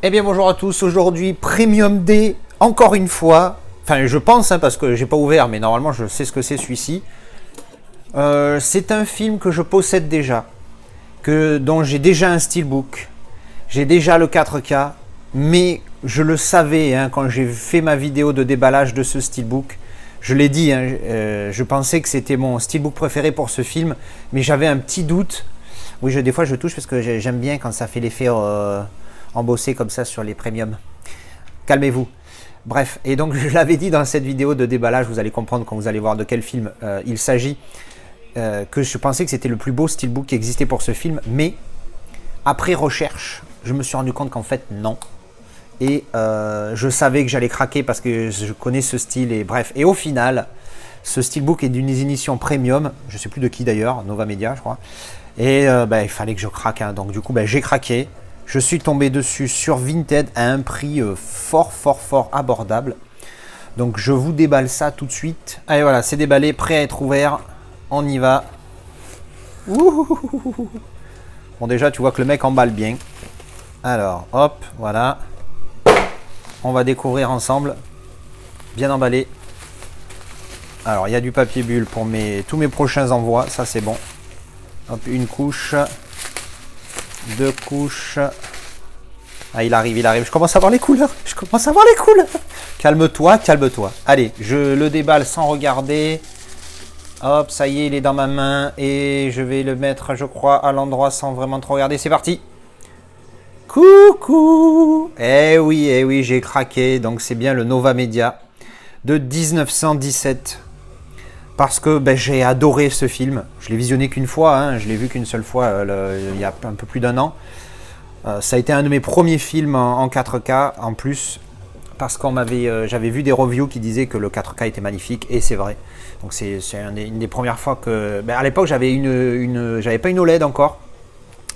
Eh bien bonjour à tous, aujourd'hui Premium Day, encore une fois, enfin je pense parce que j'ai pas ouvert mais normalement je sais ce que c'est celui-ci. C'est un film que je possède déjà, dont j'ai déjà un steelbook, j'ai déjà le 4K, mais je le savais quand j'ai fait ma vidéo de déballage de ce steelbook. Je l'ai dit, je pensais que c'était mon steelbook préféré pour ce film, mais j'avais un petit doute. Oui, des fois je touche parce que j'aime bien quand ça fait l'effet embossé comme ça sur les premiums. Calmez-vous. Bref, et donc je l'avais dit dans cette vidéo de déballage, vous allez comprendre quand vous allez voir de quel film il s'agit, que je pensais que c'était le plus beau steelbook qui existait pour ce film, mais après recherche, je me suis rendu compte qu'en fait non. Et je savais que j'allais craquer parce que je connais ce style et bref. Et au final, ce steelbook est d'une édition premium, je ne sais plus de qui d'ailleurs, Nova Media je crois. Et il fallait que je craque, donc du coup j'ai craqué. Je suis tombé dessus sur Vinted à un prix fort abordable. Donc je vous déballe ça tout de suite. Allez voilà, c'est déballé, prêt à être ouvert. On y va. Ouh. Bon déjà tu vois que le mec emballe bien. Alors hop, voilà. On va découvrir ensemble. Bien emballé. Alors il y a du papier bulle pour tous mes prochains envois, ça c'est bon. Hop, une couche. Deux couches. Ah, il arrive. Je commence à voir les couleurs. Calme-toi. Allez, je le déballe sans regarder. Hop, ça y est, il est dans ma main. Et je vais le mettre, je crois, à l'endroit sans vraiment trop regarder. C'est parti. Coucou. Eh oui, j'ai craqué. Donc, c'est bien le Nova Media de 1917. Parce que j'ai adoré ce film. Je l'ai visionné qu'une fois, je l'ai vu qu'une seule fois il y a un peu plus d'un an. Ça a été un de mes premiers films en 4K en plus, parce j'avais vu des reviews qui disaient que le 4K était magnifique, et c'est vrai. Donc c'est une des premières fois que... à l'époque j'avais j'avais pas une OLED encore.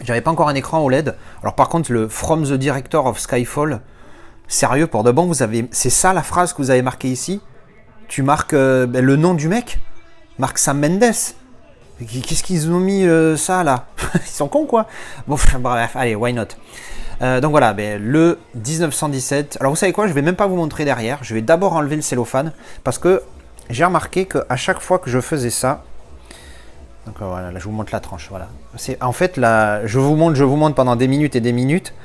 J'avais pas encore un écran OLED. Alors par contre le From the Director of Skyfall, sérieux pour de bon, c'est ça la phrase que vous avez marquée ici. Tu marques le nom du mec, marque Sam Mendes. Qu'est-ce qu'ils ont mis ça là? Ils sont cons quoi. Bon, bref, allez, why not. Donc voilà, le 1917. Alors vous savez quoi, je vais même pas vous montrer derrière. Je vais d'abord enlever le cellophane parce que j'ai remarqué qu'à chaque fois que je faisais ça, donc voilà, là je vous montre la tranche. Voilà. En fait là, je vous montre pendant des minutes et des minutes.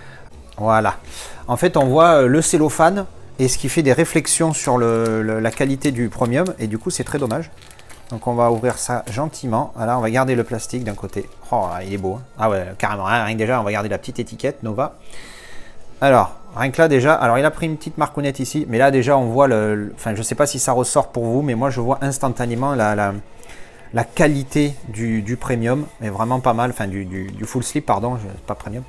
Voilà. En fait, on voit le cellophane. Et ce qui fait des réflexions sur la qualité du premium. Et du coup, c'est très dommage. Donc, on va ouvrir ça gentiment. Voilà, on va garder le plastique d'un côté. Oh, il est beau. Ah ouais, carrément. Rien que déjà, on va garder la petite étiquette Nova. Alors, rien que là, déjà. Alors, il a pris une petite marconnette ici. Mais là, déjà, on voit enfin, je ne sais pas si ça ressort pour vous. Mais moi, je vois instantanément la qualité du premium. Mais vraiment pas mal. Enfin, du full slip, pardon. Pas premium.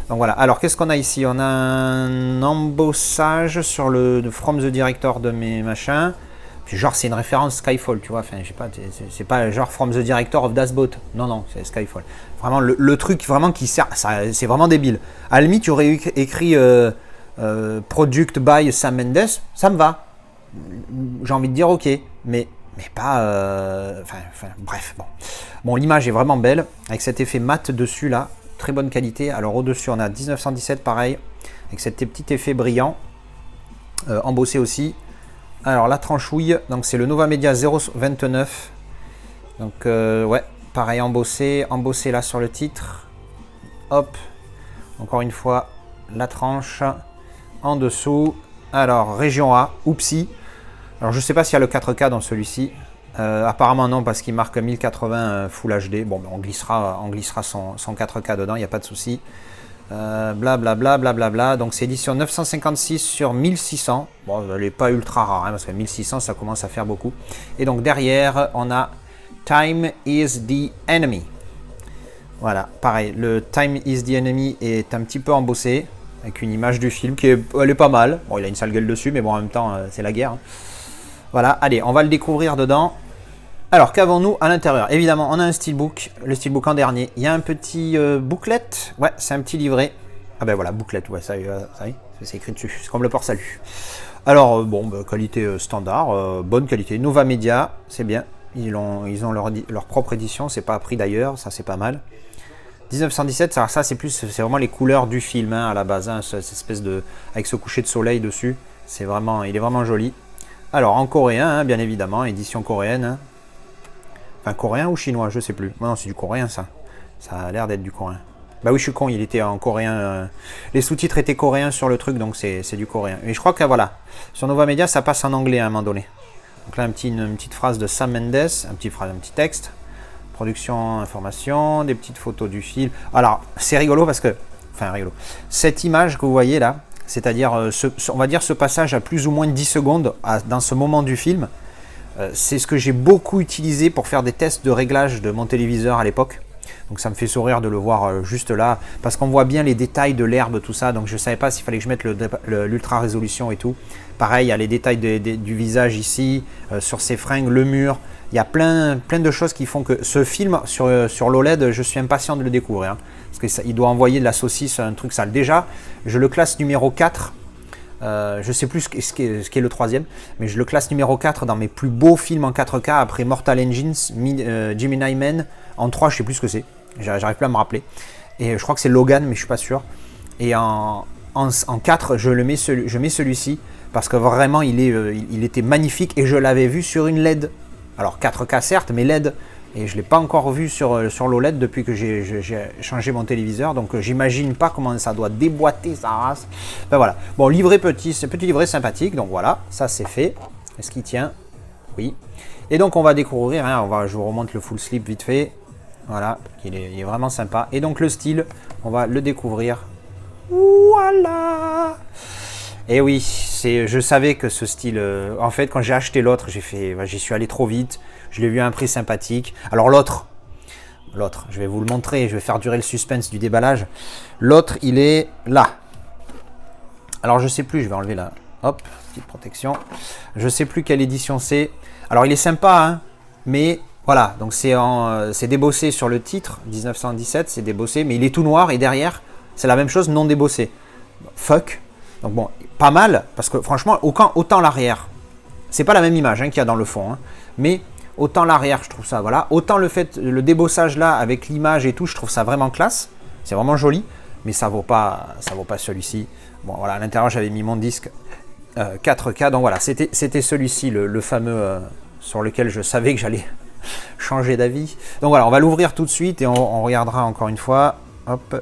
Donc voilà, alors qu'est-ce qu'on a ici? On a un embossage sur le From the Director de mes machins. Puis genre c'est une référence Skyfall, tu vois. Enfin, je sais pas, c'est pas genre From the Director of Das Boat. Non, c'est Skyfall. Vraiment le truc vraiment qui sert, c'est vraiment débile. À la limite, tu aurais écrit Product by Sam Mendes, ça me va. J'ai envie de dire ok, mais pas. Bref, bon. Bon, l'image est vraiment belle avec cet effet mat dessus là. Très bonne qualité. Alors au-dessus, on a 1917 pareil, avec cet petit effet brillant, embossé aussi. Alors la tranchouille, donc c'est le Nova Media 029. Donc ouais, pareil embossé là sur le titre. Hop, encore une fois, la tranche en dessous. Alors région A, oupsie. Alors je sais pas s'il y a le 4K dans celui-ci. Apparemment non, parce qu'il marque 1080 Full HD. Bon, on glissera son 4K dedans, il n'y a pas de souci. Blablabla. Donc c'est édition 956 sur 1600. Bon, elle n'est pas ultra rare, parce que 1600 ça commence à faire beaucoup. Et donc derrière, on a Time is the Enemy. Voilà, pareil, le Time is the Enemy est un petit peu embossé, avec une image du film elle est pas mal. Bon, il a une sale gueule dessus, mais bon, en même temps, c'est la guerre. Voilà, allez, on va le découvrir dedans. Alors, qu'avons-nous à l'intérieur? Évidemment, on a un steelbook, le steelbook en dernier. Il y a un petit booklet. Ouais, c'est un petit livret. Ah ben voilà, booklet, ouais, ça y est, c'est écrit dessus. C'est comme le port salut. Alors, qualité standard, bonne qualité. Nova Media, c'est bien. Ils ont leur propre édition, c'est pas à prix d'ailleurs, ça c'est pas mal. 1917, ça c'est plus, c'est vraiment les couleurs du film hein, à la base, hein, cette espèce de, avec ce coucher de soleil dessus. C'est vraiment, il est vraiment joli. Alors en coréen, hein, bien évidemment, édition coréenne. Hein. Enfin coréen ou chinois, je sais plus. Non, c'est du coréen ça. Ça a l'air d'être du coréen. Bah oui, je suis con, il était en coréen. Les sous-titres étaient coréens sur le truc, donc c'est du coréen. Et je crois que voilà, sur Nova Media, ça passe en anglais à un moment donné. Donc là, une petite phrase de Sam Mendes, un petit texte. Production, information, des petites photos du film. Alors, c'est rigolo parce que... Enfin, rigolo. Cette image que vous voyez là, c'est-à-dire, on va dire ce passage à plus ou moins 10 secondes dans ce moment du film, c'est ce que j'ai beaucoup utilisé pour faire des tests de réglage de mon téléviseur à l'époque. Donc ça me fait sourire de le voir juste là, parce qu'on voit bien les détails de l'herbe, tout ça, donc je ne savais pas s'il fallait que je mette l'ultra résolution et tout. Pareil, il y a les détails du visage ici, sur ses fringues, le mur, il y a plein de choses qui font que ce film sur l'OLED, je suis impatient de le découvrir, hein, parce qu'il doit envoyer de la saucisse, un truc sale. Déjà, je le classe numéro 4, je ne sais plus ce qu'est le troisième, mais je le classe numéro 4 dans mes plus beaux films en 4K après Mortal Engines, Gemini Man, en 3 je ne sais plus ce que c'est. J'arrive plus à me rappeler. Et je crois que c'est Logan, mais je suis pas sûr. Et en 4, je mets celui-ci parce que vraiment, il était magnifique et je l'avais vu sur une LED. Alors 4K certes, mais LED. Et je ne l'ai pas encore vu sur l'OLED depuis que j'ai changé mon téléviseur. Donc j'imagine pas comment ça doit déboîter sa race. Ben voilà. Bon, livret petit livret sympathique. Donc voilà, ça c'est fait. Est-ce qu'il tient? Oui. Et donc on va découvrir, hein, je vous remonte le full slip vite fait. Voilà, il est vraiment sympa. Et donc le style, on va le découvrir. Voilà. Et oui, je savais que ce style... en fait, quand j'ai acheté l'autre, j'y suis allé trop vite. Je l'ai vu à un prix sympathique. Alors l'autre, je vais vous le montrer. Je vais faire durer le suspense du déballage. L'autre, il est là. Alors je sais plus, je vais enlever la... Hop, petite protection. Je sais plus quelle édition c'est. Alors il est sympa, hein, mais... Voilà, donc c'est débossé sur le titre, 1917, c'est débossé, mais il est tout noir et derrière, c'est la même chose, non débossé. Fuck. Donc bon, pas mal, parce que franchement, autant l'arrière, c'est pas la même image hein, qu'il y a dans le fond, hein, mais autant l'arrière, je trouve ça, voilà. Autant le débossage là, avec l'image et tout, je trouve ça vraiment classe, c'est vraiment joli, mais ça vaut pas celui-ci. Bon, voilà, à l'intérieur, j'avais mis mon disque 4K, donc voilà, c'était celui-ci, le fameux sur lequel je savais que j'allais... changer d'avis. Donc voilà, on va l'ouvrir tout de suite et on regardera encore une fois. Hop,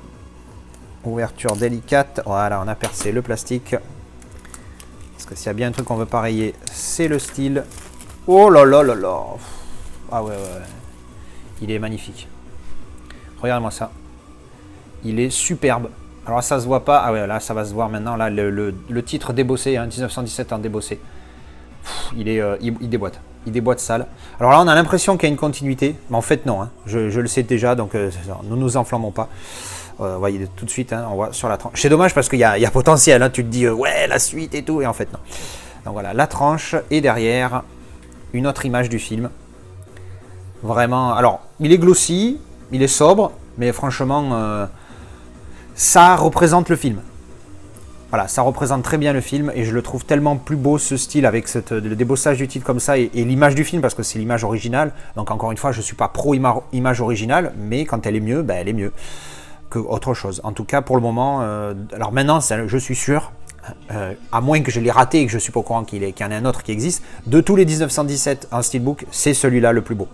ouverture délicate. Voilà, on a percé le plastique. Parce que s'il y a bien un truc qu'on veut pas rayer, c'est le style. Oh là là là là. Ah ouais. Il est magnifique. Regardez-moi ça. Il est superbe. Alors ça se voit pas. Ah ouais, là ça va se voir maintenant. Là le titre débossé, hein, 1917 en débossé. Il déboîte. Il déboîte sale. Alors là, on a l'impression qu'il y a une continuité, mais en fait, non. Hein. Je le sais déjà, donc ne nous enflammons pas. Vous voyez tout de suite, hein, on voit sur la tranche. C'est dommage parce qu'il y a potentiel. Hein. Tu te dis, ouais, la suite et tout, et en fait, non. Donc voilà, la tranche, et derrière, une autre image du film. Vraiment, alors, il est glossy, il est sobre, mais franchement, ça représente le film. Voilà, ça représente très bien le film et je le trouve tellement plus beau ce style avec le débossage du titre comme ça et l'image du film parce que c'est l'image originale. Donc encore une fois, je ne suis pas pro image originale, mais quand elle est mieux, ben, elle est mieux que autre chose. En tout cas, pour le moment, alors maintenant, je suis sûr, à moins que je l'ai raté et que je ne suis pas au courant qu'il y en ait un autre qui existe, de tous les 1917 en steelbook, c'est celui-là le plus beau.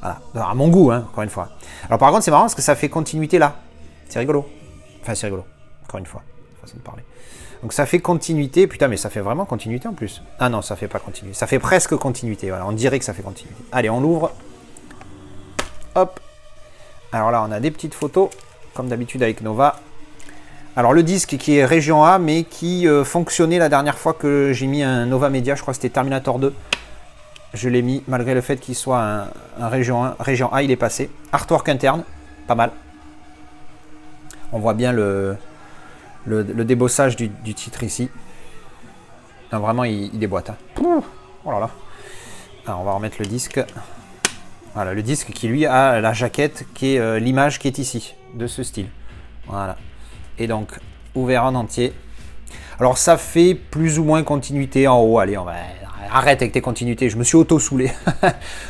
Voilà, à mon goût, hein, encore une fois. Alors par contre, c'est marrant parce que ça fait continuité là. C'est rigolo. Enfin, c'est rigolo, encore une fois, façon de parler. Donc ça fait continuité, putain mais ça fait vraiment continuité en plus. Ah non, ça fait pas continuité, ça fait presque continuité, voilà, on dirait que ça fait continuité. Allez, on l'ouvre. Hop. Alors là, on a des petites photos, comme d'habitude avec Nova. Alors le disque qui est région A, mais qui fonctionnait la dernière fois que j'ai mis un Nova Media, je crois que c'était Terminator 2. Je l'ai mis, malgré le fait qu'il soit un région A, il est passé. Artwork interne, pas mal. On voit bien le débossage du titre ici. Non, vraiment, il déboîte. Hein. Oh là là. Alors, on va remettre le disque. Voilà, le disque qui, lui, a la jaquette, qui est l'image qui est ici, de ce style. Voilà. Et donc, ouvert en entier. Alors, ça fait plus ou moins continuité en haut. Allez, arrête avec tes continuités. Je me suis auto-soulé.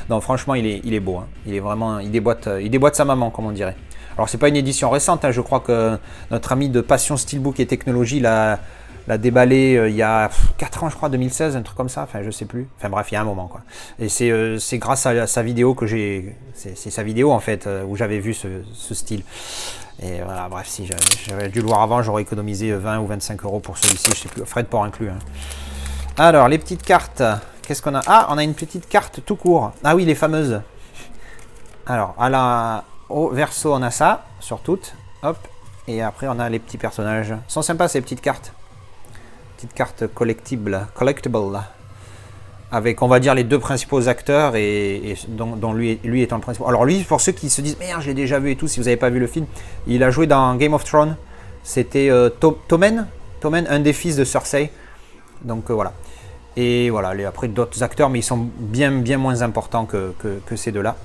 Non, franchement, il est beau. Hein. Il est vraiment... Il déboîte sa maman, comme on dirait. Alors c'est pas une édition récente, hein, je crois que notre ami de Passion Steelbook et Technologie l'a déballé il y a 4 ans, je crois, 2016, un truc comme ça, enfin je sais plus. Enfin bref, il y a un moment quoi. Et c'est grâce à sa vidéo que j'ai... C'est sa vidéo en fait, où j'avais vu ce style. Et voilà, bref, si j'avais dû le voir avant, j'aurais économisé 20 ou 25 euros pour celui-ci, je sais plus, frais de port inclus. Hein. Alors, les petites cartes, qu'est-ce qu'on a? Ah, on a une petite carte tout court. Ah oui, les fameuses. Alors, au verso, on a ça, sur toutes. Hop. Et après, on a les petits personnages. Ils sont sympas, ces petites cartes. Petites cartes collectibles. Avec, on va dire, les deux principaux acteurs, et dont lui étant le principal. Alors lui, pour ceux qui se disent « Merde, j'ai déjà vu et tout », si vous n'avez pas vu le film, il a joué dans Game of Thrones. C'était Tommen, un des fils de Cersei. Donc voilà. Et voilà, après d'autres acteurs, mais ils sont bien moins importants que ces deux-là.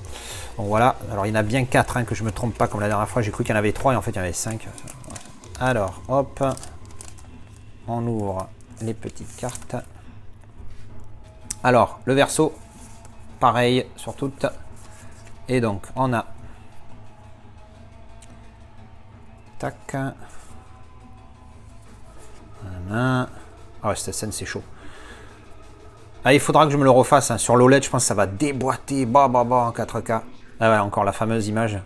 Donc voilà, alors il y en a bien 4, hein, que je ne me trompe pas, comme la dernière fois, j'ai cru qu'il y en avait 3, et en fait il y en avait 5. Alors, hop, on ouvre les petites cartes. Alors, le verso, pareil sur toutes. Et donc, on a... Tac. Voilà. Ah ouais, cette scène, c'est chaud. Ah, il faudra que je me le refasse. Hein. Sur l'OLED, je pense que ça va déboîter en 4K. Ah ouais, encore la fameuse image.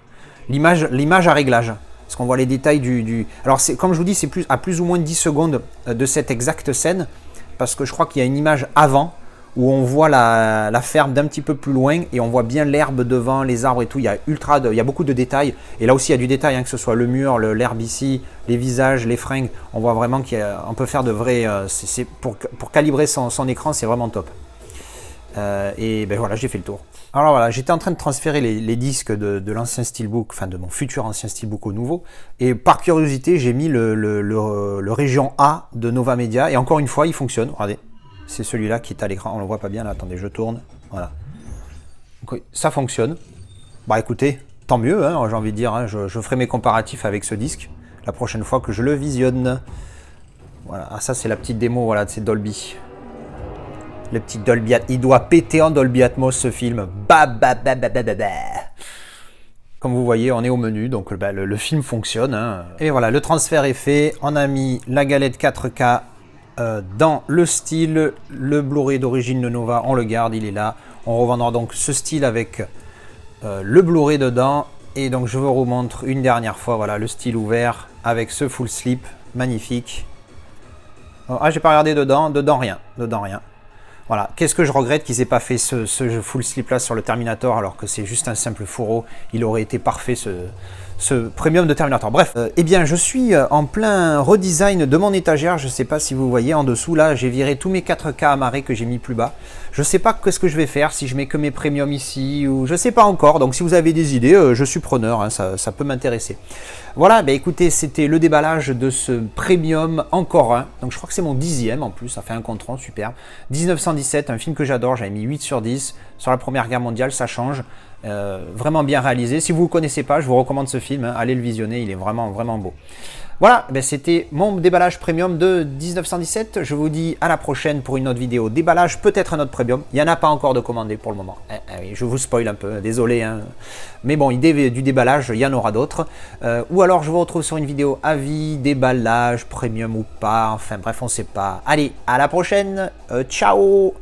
L'image à réglage. Parce qu'on voit les détails du... Alors, comme je vous dis, c'est à plus ou moins 10 secondes de cette exacte scène. Parce que je crois qu'il y a une image avant, où on voit la ferme d'un petit peu plus loin et on voit bien l'herbe devant, les arbres et tout. Il y a beaucoup de détails. Et là aussi, il y a du détail, hein, que ce soit le mur, l'herbe ici, les visages, les fringues. On voit vraiment qu'on peut faire de vrais... pour calibrer son écran, c'est vraiment top. Et ben voilà, j'ai fait le tour. Alors voilà, j'étais en train de transférer les disques de l'ancien Steelbook, enfin de mon futur ancien Steelbook au nouveau. Et par curiosité, j'ai mis le région A de Nova Media. Et encore une fois, il fonctionne. Regardez. C'est celui-là qui est à l'écran, on ne le voit pas bien là, attendez, je tourne, voilà. Donc, ça fonctionne. Bah écoutez, tant mieux, hein, j'ai envie de dire, hein, je ferai mes comparatifs avec ce disque la prochaine fois que je le visionne. Voilà, ah, ça c'est la petite démo, voilà, de ces Dolby. Le petit Dolby Atmos, il doit péter en Dolby Atmos ce film. Comme vous voyez, on est au menu, donc le film fonctionne. Hein. Et voilà, le transfert est fait, on a mis la galette 4K dans le style, le Blu-ray d'origine de Nova, on le garde, il est là. On revendra donc ce style avec le Blu-ray dedans. Et donc je vous remontre une dernière fois, voilà, le style ouvert avec ce full slip, magnifique. Ah, j'ai pas regardé dedans rien. Voilà, qu'est-ce que je regrette qu'ils aient pas fait ce full slip là sur le Terminator alors que c'est juste un simple fourreau. Il aurait été parfait ce premium de Terminator. Bref, eh bien je suis en plein redesign de mon étagère. Je ne sais pas si vous voyez en dessous là, j'ai viré tous mes 4K amarrés que j'ai mis plus bas. Je ne sais pas qu'est-ce que je vais faire, si je mets que mes premiums ici ou je ne sais pas encore. Donc si vous avez des idées, je suis preneur, hein, ça peut m'intéresser. Voilà, bah écoutez, c'était le déballage de ce premium encore un. Donc je crois que c'est mon 10e en plus, ça fait un compte rond, super. 1917, un film que j'adore, j'avais mis 8 sur 10. Sur la Première Guerre mondiale, ça change. Vraiment bien réalisé. Si vous ne connaissez pas, je vous recommande ce film. Hein. Allez le visionner, il est vraiment beau. Voilà, ben c'était mon déballage premium de 1917. Je vous dis à la prochaine pour une autre vidéo. Déballage, peut-être un autre premium. Il n'y en a pas encore de commandé pour le moment. Oui, je vous spoil un peu, désolé. Hein. Mais bon, idée du déballage, il y en aura d'autres. Ou alors je vous retrouve sur une vidéo avis, déballage, premium ou pas. Enfin bref, on ne sait pas. Allez, à la prochaine. Ciao.